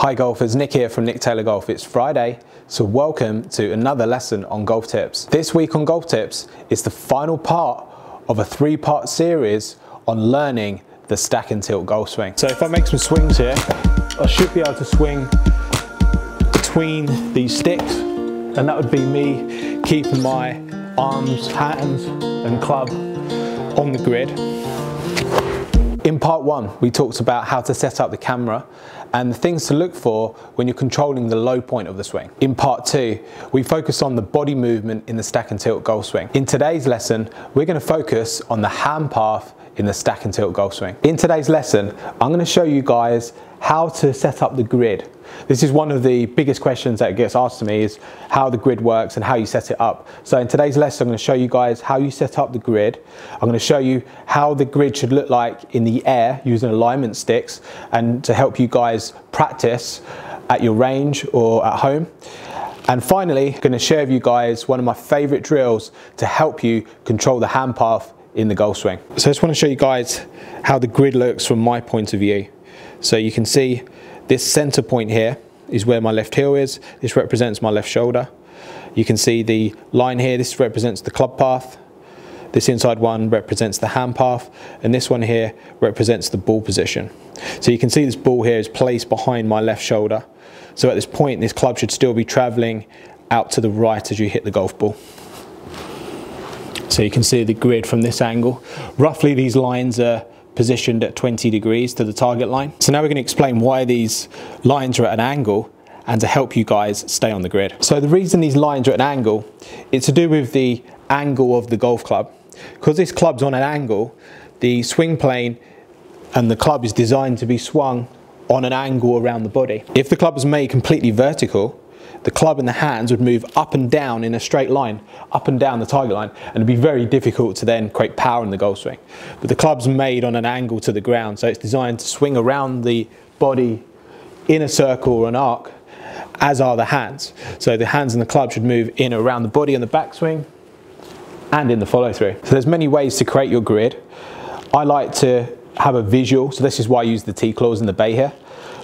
Hi golfers, Nick here from Nick Taylor Golf. It's Friday, so welcome to another lesson on golf tips. This week on golf tips is the final part of a three-part series on learning the stack and tilt golf swing. So if I make some swings here, I should be able to swing between these sticks, and that would be me keeping my arms, hands and club on the grid. In part one, we talked about how to set up the camera and the things to look for when you're controlling the low point of the swing. In part two, we focus on the body movement in the stack and tilt golf swing. In today's lesson, we're going to focus on the hand path in the stack and tilt golf swing. In today's lesson, I'm going to show you guys how to set up the grid. This is one of the biggest questions that gets asked to me, is how the grid works and how you set it up. So in today's lesson, I'm going to show you guys how you set up the grid. I'm going to show you how the grid should look like in the air using alignment sticks, and to help you guys practice at your range or at home. And finally, I'm going to share with you guys one of my favorite drills to help you control the hand path in the golf swing. So I just want to show you guys how the grid looks from my point of view. So you can see this center point here is where my left heel is. This represents my left shoulder. You can see the line here, this represents the club path. This inside one represents the hand path, and this one here represents the ball position. So you can see this ball here is placed behind my left shoulder. So at this point, this club should still be traveling out to the right as you hit the golf ball. So you can see the grid from this angle. Roughly these lines are positioned at 20 degrees to the target line. So now we're going to explain why these lines are at an angle and to help you guys stay on the grid. So the reason these lines are at an angle is to do with the angle of the golf club. Because this club's on an angle, the swing plane and the club is designed to be swung on an angle around the body. If the club was made completely vertical, the club and the hands would move up and down in a straight line, up and down the target line, and it'd be very difficult to then create power in the golf swing. But the club's made on an angle to the ground, so it's designed to swing around the body in a circle or an arc, as are the hands. So the hands and the club should move in around the body in the backswing and in the follow through. So there's many ways to create your grid. I like to have a visual, so this is why I use the T-claws and the bay here.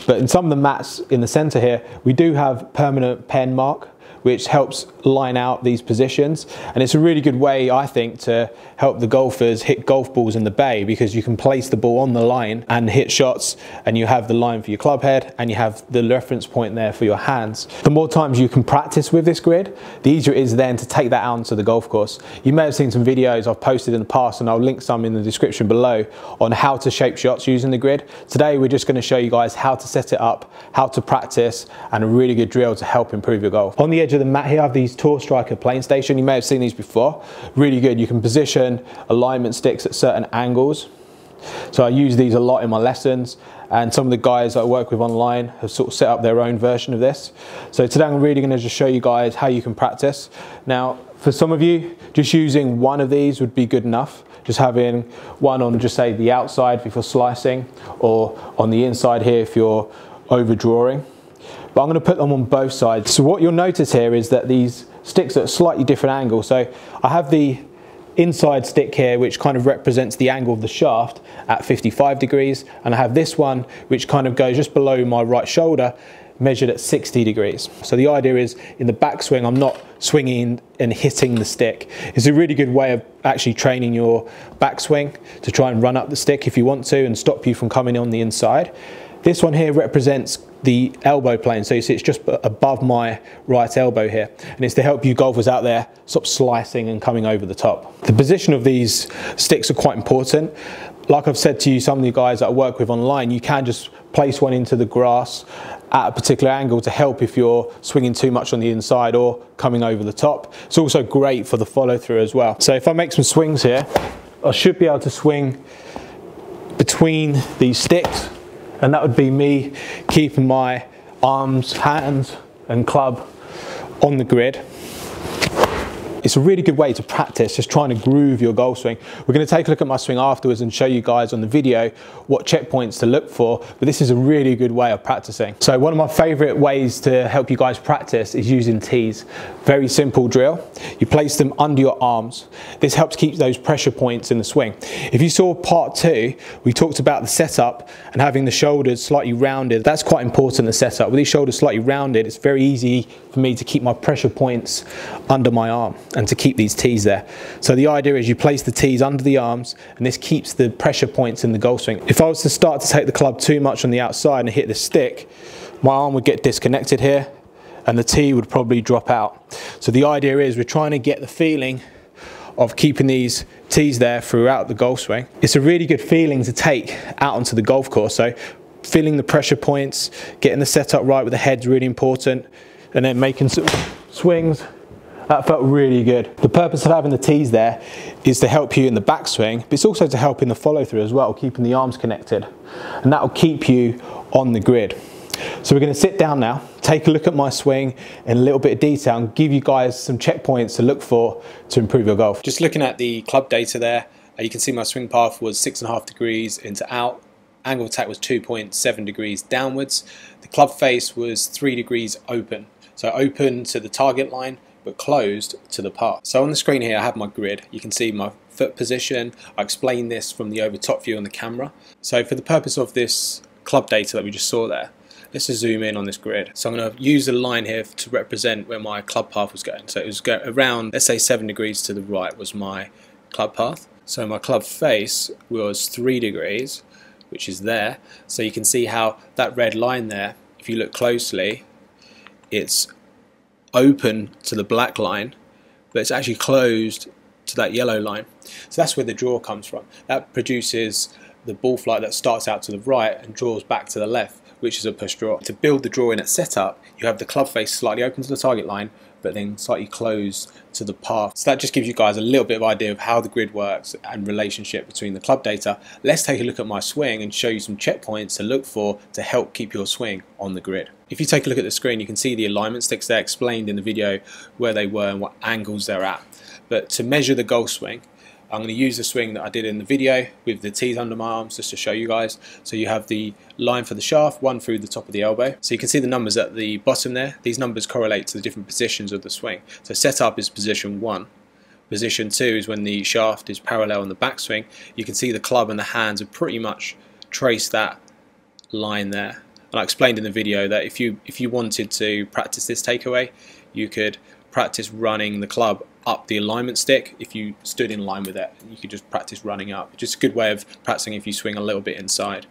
But in some of the mats in the center here, we do have permanent pen mark, which helps line out these positions. And it's a really good way, I think, to help the golfers hit golf balls in the bay, because you can place the ball on the line and hit shots, and you have the line for your club head and you have the reference point there for your hands. The more times you can practice with this grid, the easier it is then to take that out onto the golf course. You may have seen some videos I've posted in the past, and I'll link some in the description below, on how to shape shots using the grid. Today we're just going to show you guys how to set it up, how to practice, and a really good drill to help improve your golf. On the edge of the mat here I have these Tour Striker plane station. You may have seen these before. Really good. You can position alignment sticks at certain angles. So I use these a lot in my lessons, and some of the guys that I work with online have sort of set up their own version of this. So today I'm really going to just show you guys how you can practice. Now for some of you, just using one of these would be good enough. Just having one on, just say, the outside if you're slicing, or on the inside here if you're overdrawing. But I'm going to put them on both sides. So what you'll notice here is that these sticks are at a slightly different angle. So I have the inside stick here, which kind of represents the angle of the shaft at 55 degrees. And I have this one, which kind of goes just below my right shoulder, measured at 60 degrees. So the idea is, in the backswing, I'm not swinging and hitting the stick. It's a really good way of actually training your backswing to try and run up the stick if you want to, and stop you from coming on the inside. This one here represents the elbow plane, so you see it's just above my right elbow here, and it's to help you golfers out there stop slicing and coming over the top. The position of these sticks are quite important. Like I've said to you, some of the guys that I work with online, you can just place one into the grass at a particular angle to help if you're swinging too much on the inside or coming over the top. It's also great for the follow through as well. So if I make some swings here, I should be able to swing between these sticks, and that would be me keeping my arms, hands and club on the grid. it's a really good way to practice just trying to groove your golf swing. We're going to take a look at my swing afterwards and show you guys on the video what checkpoints to look for, but this is a really good way of practicing. So one of my favorite ways to help you guys practice is using tees. Very simple drill. You place them under your arms. This helps keep those pressure points in the swing. If you saw part 2, we talked about the setup and having the shoulders slightly rounded. That's quite important, the setup. With these shoulders slightly rounded, it's very easy for me to keep my pressure points under my arm and to keep these tees there. So the idea is you place the tees under the arms and this keeps the pressure points in the golf swing. If I was to start to take the club too much on the outside and hit the stick, my arm would get disconnected here and the tee would probably drop out. So the idea is we're trying to get the feeling of keeping these tees there throughout the golf swing. It's a really good feeling to take out onto the golf course. So feeling the pressure points, getting the setup right with the head's really important, and then making some swings. That felt really good. The purpose of having the tees there is to help you in the backswing, but it's also to help in the follow through as well, keeping the arms connected. And that will keep you on the grid. So we're going to sit down now, take a look at my swing in a little bit of detail and give you guys some checkpoints to look for to improve your golf. Just looking at the club data there, you can see my swing path was 6.5 degrees into out. Angle of attack was 2.7 degrees downwards. The club face was 3 degrees open. So open to the target line, but closed to the par. So on the screen here I have my grid. You can see my foot position. I explained this from the over top view on the camera. So for the purpose of this club data that we just saw there, let's just zoom in on this grid. So I'm going to use a line here to represent where my club path was going. So it was going around, let's say 7 degrees to the right was my club path. So my club face was 3 degrees, which is there. So you can see how that red line there, if you look closely, it's open to the black line, but it's actually closed to that yellow line. So that's where the draw comes from. That produces the ball flight that starts out to the right and draws back to the left, which is a push draw. To build the draw in at setup, you have the club face slightly open to the target line, but then slightly closed to the path. So that just gives you guys a little bit of idea of how the grid works and relationship between the club data. Let's take a look at my swing and show you some checkpoints to look for to help keep your swing on the grid. If you take a look at the screen, you can see the alignment sticks there explained in the video where they were and what angles they're at. But to measure the golf swing, I'm going to use the swing that I did in the video with the tees under my arms just to show you guys. So you have the line for the shaft, one through the top of the elbow. So you can see the numbers at the bottom there. These numbers correlate to the different positions of the swing. So setup is position 1. Position 2 is when the shaft is parallel on the backswing. You can see the club and the hands have pretty much traced that line there. And I explained in the video that if you wanted to practice this takeaway, you could practice running the club up the alignment stick. If you stood in line with it, you could just practice running up. Just a good way of practicing if you swing a little bit inside.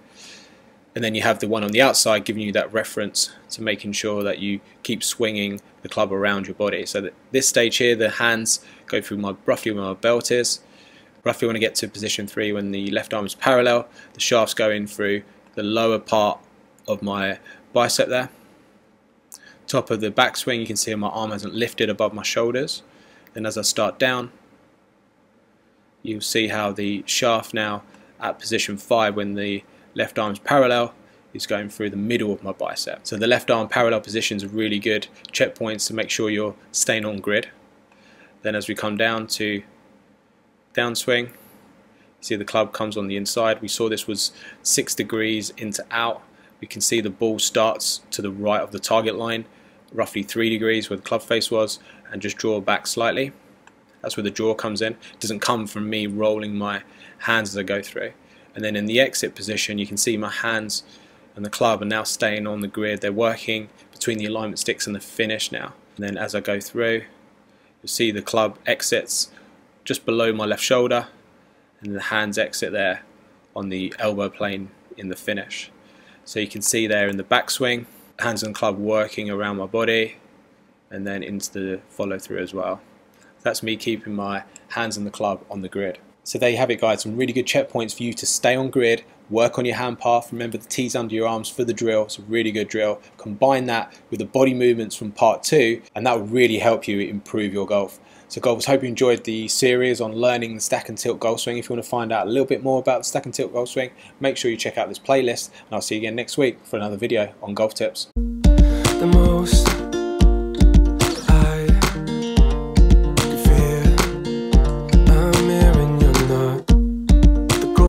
And then you have the one on the outside giving you that reference to making sure that you keep swinging the club around your body. So that this stage here, the hands go through roughly where my belt is. Roughly when I get to position 3, when the left arm is parallel, the shaft's going through the lower part of my bicep there. Top of the backswing, you can see my arm hasn't lifted above my shoulders. Then as I start down, you'll see how the shaft now at position 5, when the left arm's parallel, is going through the middle of my bicep. So the left arm parallel positions are really good checkpoints to make sure you're staying on grid. Then as we come down to downswing, see the club comes on the inside. We saw this was 6 degrees into out. We can see the ball starts to the right of the target line, roughly 3 degrees where the club face was, and just draw back slightly. That's where the draw comes in. It doesn't come from me rolling my hands as I go through. And then in the exit position, you can see my hands and the club are now staying on the grid. They're working between the alignment sticks and the finish now. And then as I go through, you'll see the club exits just below my left shoulder, and the hands exit there on the elbow plane in the finish. So you can see there in the backswing, hands and club working around my body, and then into the follow through as well. That's me keeping my hands and the club on the grid. So there you have it guys, some really good checkpoints for you to stay on grid, work on your hand path. Remember the tees under your arms for the drill. It's a really good drill. Combine that with the body movements from part 2 and that will really help you improve your golf. So golfers, hope you enjoyed the series on learning the stack and tilt golf swing. If you want to find out a little bit more about the stack and tilt golf swing, make sure you check out this playlist, and I'll see you again next week for another video on golf tips. The most